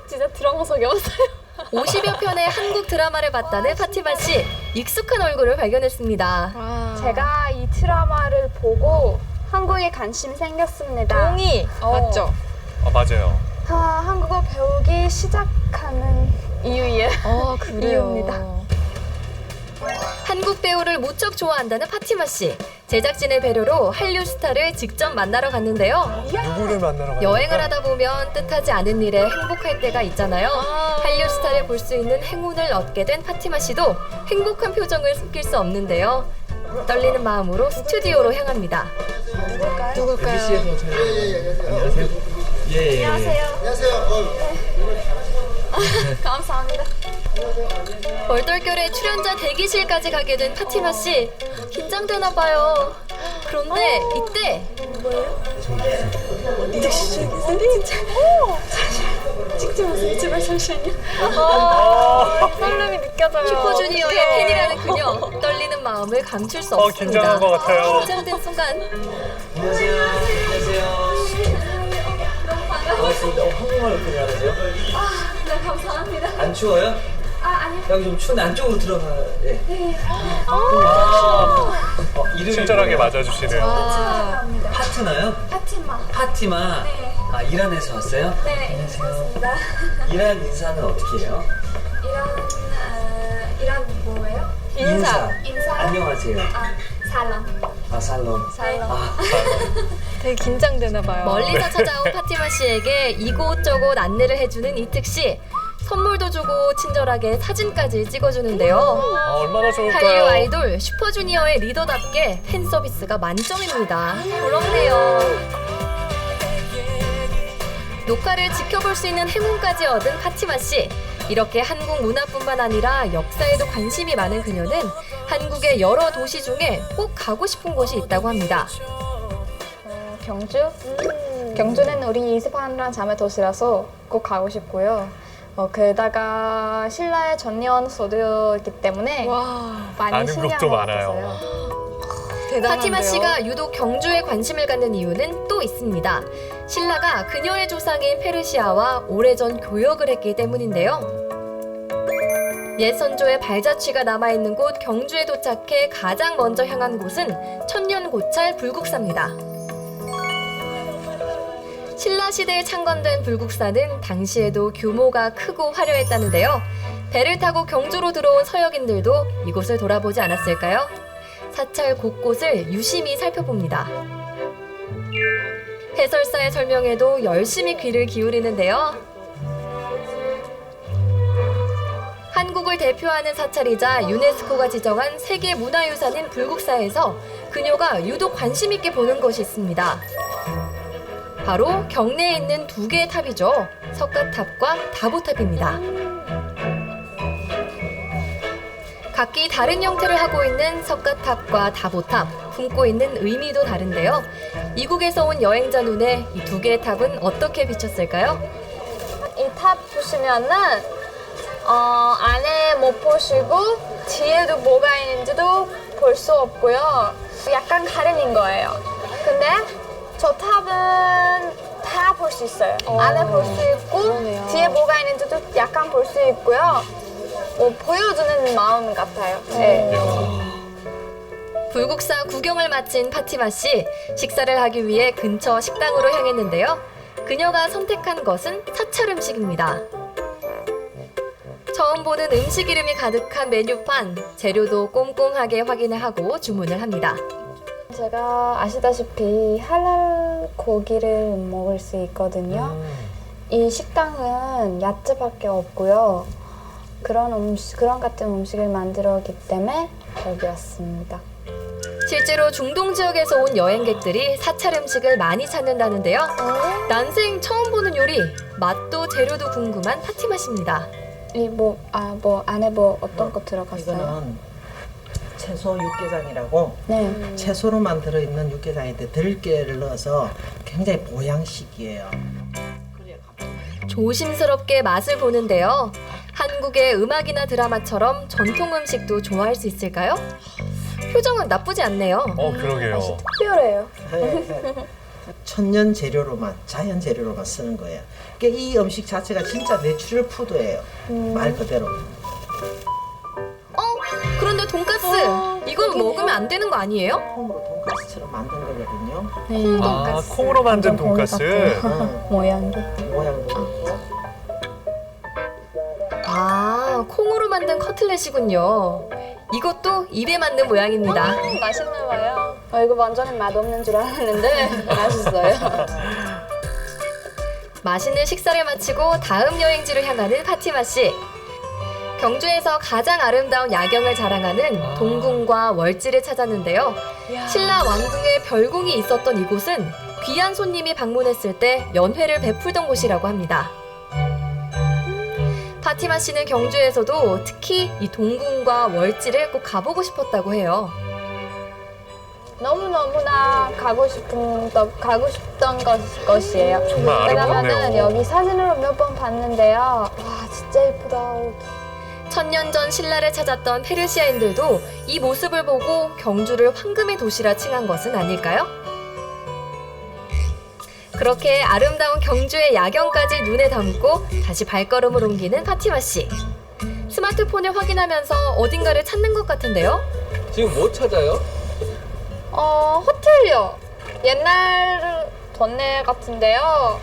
진짜 드라마 속에 왔어요.
50여 편의 한국 드라마를 봤다는 파티마 씨. 익숙한 얼굴을 발견했습니다.
제가 이 드라마를 보고 한국에 관심 생겼습니다.
동의. 맞죠?
맞아요.
한국어 배우기 시작하는 이유예요. 이유입니다.
한국 배우를 무척 좋아한다는 파티마 씨. 제작진의 배려로 한류 스타를 직접 만나러 갔는데요.
누구를 만나러 가요?
여행을 하다 보면 뜻하지 않은 일에 행복할 때가 있잖아요. 한류 스타를 볼 수 있는 행운을 얻게 된 파티마 씨도 행복한 표정을 숨길 수 없는데요. 떨리는 마음으로 스튜디오로 향합니다.
누굴까요?
안녕하세요. 예.
감사합니다.
얼떨결에 출연자 대기실까지 가게 된 파티마 씨. 긴장되나 봐요. 그런데 이때
찍지 마세요. 제발 잠시만요. 설렘이 느껴져요.
슈퍼주니어의 팬이라는 그녀. 떨리는 마음을 감출 수 없습니다.
긴장한 것 같아요.
긴장된 순간
안녕하세요. 반갑습니다. 한국말 어떻게 하세요?
네, 감사합니다.
안 추워요?
아니요.
여기 좀 추운데 안쪽으로 들어가. 네. 이름이
친절하게
뭐예요?
맞아주시네요.
파티마입니다.
파트너요?
파티마.
파티마.
네.
이란에서 왔어요?
네, 그렇습니다.
이란 인사는 어떻게 해요?
이란 뭐예요?
인사.
인사요?
안녕하세요.
살람.
살롬.
살람.
되게 긴장되나 봐요.
멀리서 찾아온 파티마 씨에게 이곳저곳 안내를 해주는 이특 씨. 선물도 주고 친절하게 사진까지 찍어주는데요.
얼마나
한류
좋을까요?
아이돌 슈퍼주니어의 리더답게 팬 서비스가 만점입니다. 부럽네요. 녹화를 지켜볼 수 있는 행운까지 얻은 파티마 씨. 이렇게 한국 문화뿐만 아니라 역사에도 관심이 많은 그녀는 한국의 여러 도시 중에 꼭 가고 싶은 곳이 있다고 합니다.
경주? 경주는 우리 이스파한이랑 자매 도시라서 꼭 가고 싶고요. 게다가 신라의 전년 소도였기 때문에 많이
아는
신기한
것도
것
많아요.
같아서요.
파티마 씨가 유독 경주에 관심을 갖는 이유는 또 있습니다. 신라가 그녀의 조상인 페르시아와 오래전 교역을 했기 때문인데요. 옛 선조의 발자취가 남아있는 곳 경주에 도착해 가장 먼저 향한 곳은 천년고찰 불국사입니다. 신라시대에 창건된 불국사는 당시에도 규모가 크고 화려했다는데요. 배를 타고 경주로 들어온 서역인들도 이곳을 돌아보지 않았을까요? 사찰 곳곳을 유심히 살펴봅니다. 해설사의 설명에도 열심히 귀를 기울이는데요. 한국을 대표하는 사찰이자 유네스코가 지정한 세계문화유산인 불국사에서 그녀가 유독 관심 있게 보는 것이 있습니다. 바로 경내에 있는 두 개의 탑이죠. 석가탑과 다보탑입니다. 각기 다른 형태를 하고 있는 석가탑과 다보탑, 품고 있는 의미도 다른데요. 이국에서 온 여행자 눈에 이 두 개의 탑은 어떻게 비쳤을까요?
이 탑 보시면은 안에 못 보시고 뒤에도 뭐가 있는지도 볼 수 없고요. 약간 가름인 거예요. 근데 저 탑은 다 볼 수 있어요. 안에 볼 수 있고
그러네요.
뒤에 뭐가 있는지도 약간 볼 수 있고요. 보여주는 마음 같아요. 네.
불국사 구경을 마친 파티마 씨, 식사를 하기 위해 근처 식당으로 향했는데요. 그녀가 선택한 것은 사찰 음식입니다. 처음 보는 음식 이름이 가득한 메뉴판, 재료도 꼼꼼하게 확인을 하고 주문을 합니다.
제가 아시다시피 할랄 고기를 먹을 수 있거든요. 이 식당은 야채밖에 없고요. 그런 같은 음식을 만들었기 때문에 여기 왔습니다.
실제로 중동 지역에서 온 여행객들이 사찰 음식을 많이 찾는다는데요. 난생 처음 보는 요리, 맛도 재료도 궁금한 파티마 씨입니다.
이 안에 어떤 거 들어갔어요?
이거는 채소 육개장이라고
네.
채소로만 들어있는 육개장인데 들깨를 넣어서 굉장히 보양식이에요.
조심스럽게 맛을 보는데요. 한국의 음악이나 드라마처럼 전통 음식도 좋아할 수 있을까요? 표정은 나쁘지 않네요.
그러게요.
특별해요.
천연 재료로만, 자연 재료로만 쓰는 거예요. 그러니까 이 음식 자체가 진짜 내추럴 푸드예요. 말 그대로.
그런데 돈가스 이건 먹으면 안 되는 거 아니에요?
콩으로 돈가스처럼 만든 거거든요.
아, 콩으로 만든 돈가스.
모양도.
모양도
아, 콩으로 만든 커틀렛이군요. 이것도 입에 맞는 모양입니다.
맛있나 봐요. 이거 완전히 맛없는 줄 알았는데 맛있어요.
맛있는 식사를 마치고 다음 여행지로 향하는 파티마 씨. 경주에서 가장 아름다운 야경을 자랑하는 동궁과 월지를 찾았는데요. 신라 왕궁의 별궁이 있었던 이곳은 귀한 손님이 방문했을 때 연회를 베풀던 곳이라고 합니다. 파티마 씨는 경주에서도 특히 이 동궁과 월지를 꼭 가보고 싶었다고 해요.
너무너무나 가고 싶던 것이에요.
정말
왜냐면은
아름답네요.
여기 사진으로 몇 번 봤는데요. 와, 진짜 예쁘다.
천년 전 신라를 찾았던 페르시아인들도 이 모습을 보고 경주를 황금의 도시라 칭한 것은 아닐까요? 그렇게 아름다운 경주의 야경까지 눈에 담고 다시 발걸음을 옮기는 파티마 씨. 스마트폰을 확인하면서 어딘가를 찾는 것 같은데요?
지금 뭐 찾아요?
호텔요. 옛날 동네 같은데요.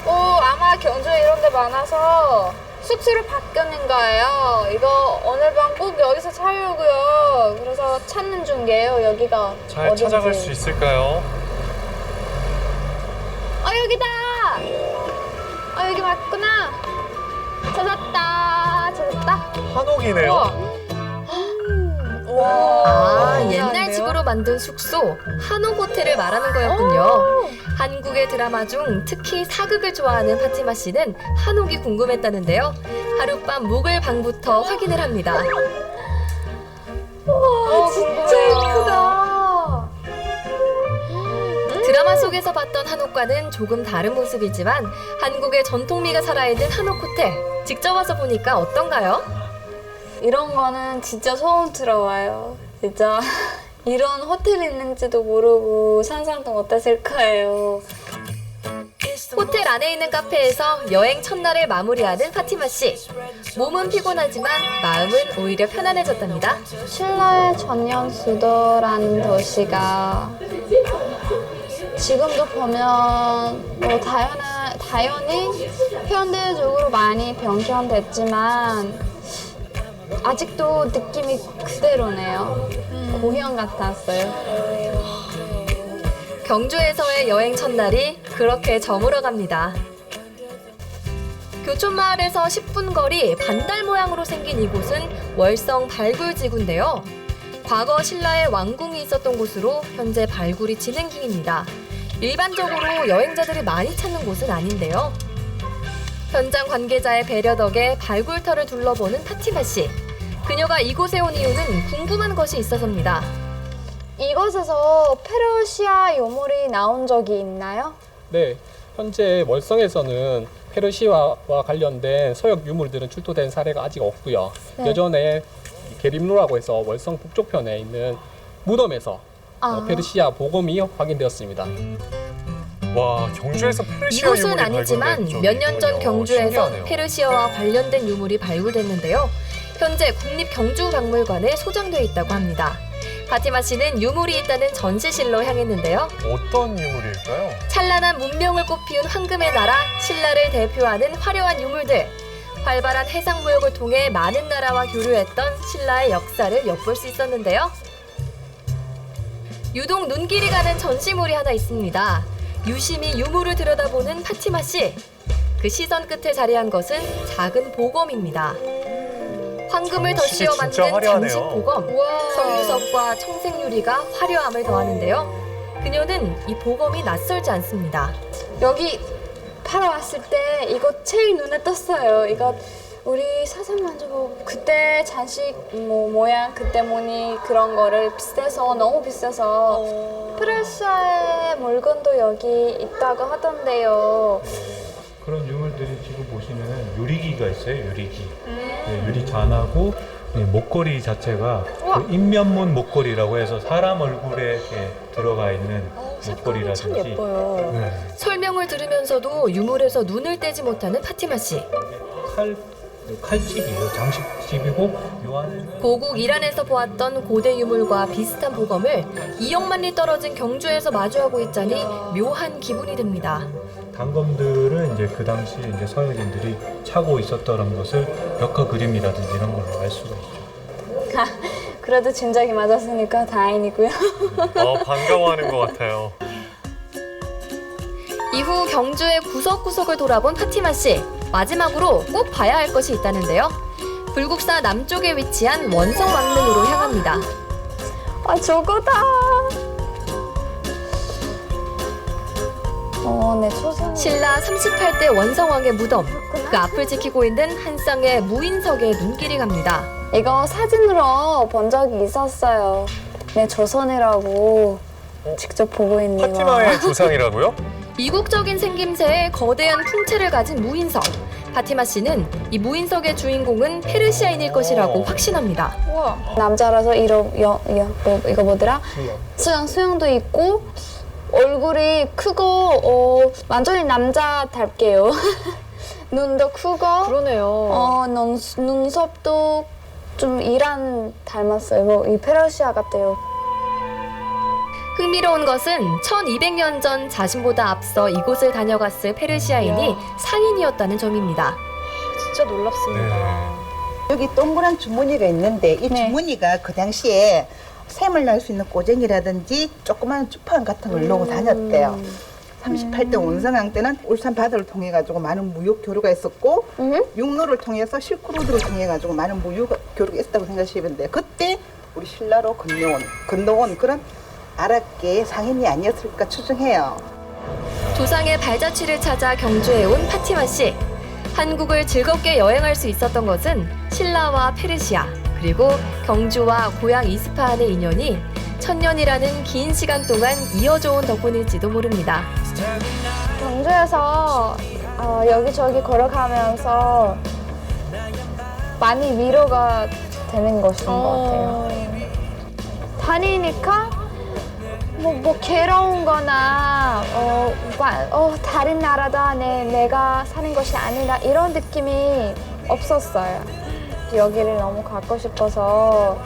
아마 경주에 이런 데 많아서 숙소로 바뀌는 거예요. 이거 오늘 밤 꼭 여기서 자려고요. 그래서 찾는 중이에요. 여기가
잘
어딘지.
찾아갈 수 있을까요?
여기다. 여기 맞구나. 찾았다.
한옥이네요.
옛날 집으로 만든 숙소, 한옥 호텔을 말하는 거였군요. 한국의 드라마 중 특히 사극을 좋아하는 파티마 씨는 한옥이 궁금했다는데요. 하룻밤 묵을 방부터 확인을 합니다.
진짜 예쁘다.
드라마 속에서 봤던 한옥과는 조금 다른 모습이지만 한국의 전통미가 살아있는 한옥 호텔. 직접 와서 보니까 어떤가요?
이런 거는 진짜 소름 들어와요. 진짜 이런 호텔이 있는지도 모르고 상상도 못했을 거예요.
호텔 안에 있는 카페에서 여행 첫날을 마무리하는 파티마 씨. 몸은 피곤하지만 마음은 오히려 편안해졌답니다.
신라의 전년 수도라는 도시가 지금도 보면 뭐 당연히 현대적으로 많이 변경됐지만 아직도 느낌이 그대로네요. 고향 같았어요.
경주에서의 여행 첫날이 그렇게 저물어 갑니다. 교촌마을에서 10분 거리 반달 모양으로 생긴 이곳은 월성 발굴지구인데요. 과거 신라의 왕궁이 있었던 곳으로 현재 발굴이 진행 중입니다. 일반적으로 여행자들이 많이 찾는 곳은 아닌데요. 현장 관계자의 배려 덕에 발굴터를 둘러보는 파티마 씨. 그녀가 이곳에 온 이유는 궁금한 것이 있어서입니다.
이곳에서 페르시아 유물이 나온 적이 있나요?
네, 현재 월성에서는 페르시아와 관련된 서역 유물들은 출토된 사례가 아직 없고요.
네.
예전에 계림루라고 해서 월성 북쪽편에 있는 무덤에서 페르시아 보검이 확인되었습니다.
와, 경주에서 페르시아
이곳은
유물이
아니지만
발굴된 적이
몇 년 전
있군요.
경주에서
신기하네요.
페르시아와 관련된 유물이 발굴됐는데요. 현재 국립경주박물관에 소장되어 있다고 합니다. 파티마 씨는 유물이 있다는 전시실로 향했는데요.
어떤 유물일까요?
찬란한 문명을 꽃피운 황금의 나라 신라를 대표하는 화려한 유물들. 활발한 해상무역을 통해 많은 나라와 교류했던 신라의 역사를 엿볼 수 있었는데요. 유독 눈길이 가는 전시물이 하나 있습니다. 유심히 유물을 들여다보는 파티마 씨. 그 시선 끝에 자리한 것은 작은 보검입니다. 황금을 덧씌워
진짜
만든
화려하네요.
장식 보검. 석유석과 청색유리가 화려함을 더하는데요. 그녀는 이 보검이 낯설지 않습니다.
여기 팔아 왔을 때 이거 제일 눈에 떴어요. 이거 우리 사진 만져보고 그때 장식 모양 그때 무늬 그런 거를 비싸서 너무 비싸서 페르시아의 물건도 여기 있다고 하던데요.
그런 유물들이 지금 보시면 유리기가 있어요. 유리기. 네, 유리 잔하고 목걸이 자체가 그 인면문 목걸이라고 해서 사람 얼굴에 들어가 있는 목걸이라든지.
참 예뻐요. 설명을 들으면서도 유물에서 눈을 떼지 못하는 파티마 씨.
칼 칼집이에요. 장식집이고 요 안에
고국 이란에서 보았던 고대 유물과 비슷한 보검을 2억만 리 떨어진 경주에서 마주하고 있자니 묘한 기분이 듭니다.
단검들은 이제 그 당시 이제 서역인들이 차고 있었다는 것을 벽화 그림이라든지 이런 걸로 알 수가 있죠.
그래도 진작에 맞았으니까 다행이고요.
반가워하는 것 같아요.
이후 경주의 구석구석을 돌아본 파티마 씨. 마지막으로 꼭 봐야 할 것이 있다는데요. 불국사 남쪽에 위치한 원성왕릉으로 향합니다.
아, 저거다. 네, 초성.
신라 38대 원성왕의 무덤. 그 앞을 지키고 있는 한 쌍의 무인석에 눈길이 갑니다.
이거 사진으로 본 적이 있었어요. 네, 조선이라고 직접 보고 있네요.
파티마의 조상이라고요?
이국적인 생김새에 거대한 풍채를 가진 무인석. 파티마 씨는 이 무인석의 주인공은 페르시아인일 것이라고 확신합니다.
남자라서 이거 뭐더라? 수영도 있고 얼굴이 크고 완전히 남자답게요. 눈도 크고
그러네요.
눈썹도 좀 이란 닮았어요. 이 페르시아 같아요.
흥미로운 것은 1200년 전 자신보다 앞서 이곳을 다녀갔을 페르시아인이 상인이었다는 점입니다.
진짜 놀랍습니다.
여기 동그란 주머니가 있는데 이 주머니가 그 당시에 샘을 날 수 있는 꼬쟁이라든지 조그마한 주판 같은 걸 넣고 다녔대요. 38대 원성왕 때는 울산 바다를 통해 가지고 많은 무역 교류가 있었고 육로를 통해서 실크로드를 통해 가지고 많은 무역 교류가 있었다고 생각하시면 돼요. 그때 우리 신라로 건너온 그런 아랍계 상인이 아니었을까 추정해요.
조상의 발자취를 찾아 경주에 온 파티마 씨. 한국을 즐겁게 여행할 수 있었던 것은 신라와 페르시아, 그리고 경주와 고향 이스파한의 인연이 1000년이라는 긴 시간 동안 이어져 온 덕분일지도 모릅니다.
경주에서 여기저기 걸어가면서 많이 위로가 되는 것인 것 같아요. 다니니까 뭐 괴로운 거나 다른 나라다 내가 사는 것이 아니라 이런 느낌이 없었어요. 여기를 너무 가고 싶어서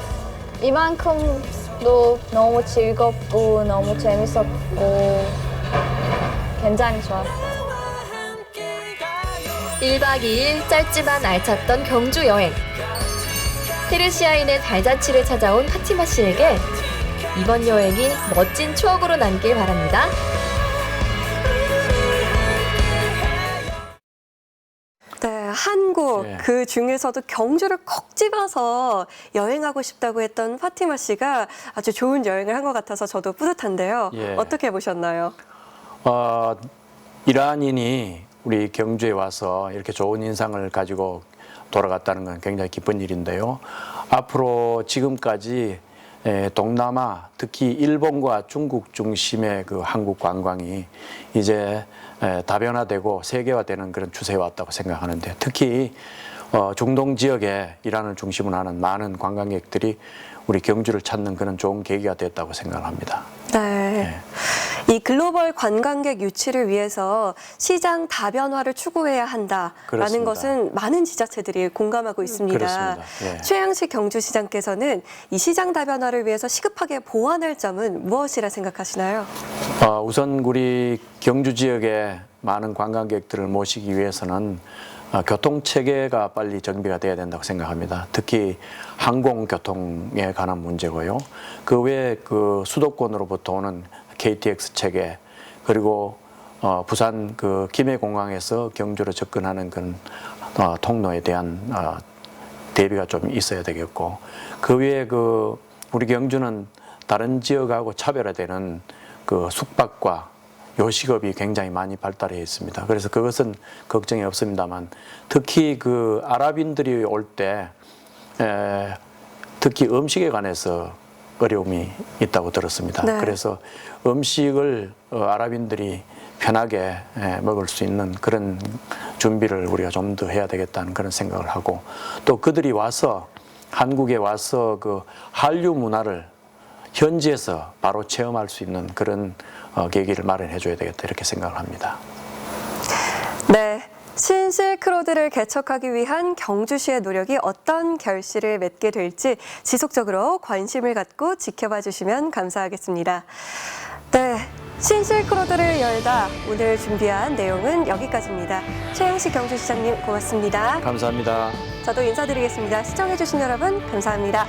이만큼도 너무 즐겁고 너무 재밌었고 굉장히 좋았어요.
1박 2일 짧지만 알찼던 경주 여행. 페르시아인의 발자취를 찾아온 파티마 씨에게 이번 여행이 멋진 추억으로 남길 바랍니다.
네, 한국 그 중에서도 경주를 콕 집어서 여행하고 싶다고 했던 파티마 씨가 아주 좋은 여행을 한 것 같아서 저도 뿌듯한데요.
예.
어떻게 보셨나요?
이란인이 우리 경주에 와서 이렇게 좋은 인상을 가지고 돌아갔다는 건 굉장히 기쁜 일인데요. 앞으로 지금까지 동남아, 특히 일본과 중국 중심의 그 한국 관광이 이제 다변화되고 세계화되는 그런 추세에 왔다고 생각하는데, 특히 중동 지역에 이란을 중심으로 하는 많은 관광객들이 우리 경주를 찾는 그런 좋은 계기가 됐다고 생각합니다.
네. 이 글로벌 관광객 유치를 위해서 시장 다변화를 추구해야 한다라는
그렇습니다.
것은 많은 지자체들이 공감하고 있습니다.
그렇습니다. 예.
최양식 경주시장께서는 이 시장 다변화를 위해서 시급하게 보완할 점은 무엇이라 생각하시나요?
우선 우리 경주 지역에 많은 관광객들을 모시기 위해서는 교통체계가 빨리 정비가 돼야 된다고 생각합니다. 특히 항공교통에 관한 문제고요. 그 외에 그 수도권으로부터 오는 KTX 체계, 그리고 부산 그 김해공항에서 경주로 접근하는 그런 통로에 대한 대비가 좀 있어야 되겠고, 그 외에 그 우리 경주는 다른 지역하고 차별화되는 그 숙박과 요식업이 굉장히 많이 발달해 있습니다. 그래서 그것은 걱정이 없습니다만, 특히 그 아랍인들이 올 때 특히 음식에 관해서 어려움이 있다고 들었습니다.
네.
그래서 음식을 아랍인들이 편하게 먹을 수 있는 그런 준비를 우리가 좀 더 해야 되겠다는 그런 생각을 하고, 또 그들이 와서 한국에 와서 그 한류 문화를 현지에서 바로 체험할 수 있는 그런 계기를 마련해 줘야 되겠다, 이렇게 생각을 합니다.
네. 신실크로드를 개척하기 위한 경주시의 노력이 어떤 결실을 맺게 될지 지속적으로 관심을 갖고 지켜봐 주시면 감사하겠습니다. 네, 신실크로드를 열다 오늘 준비한 내용은 여기까지입니다. 최영식 경주시장님 고맙습니다.
감사합니다.
저도 인사드리겠습니다. 시청해주신 여러분 감사합니다.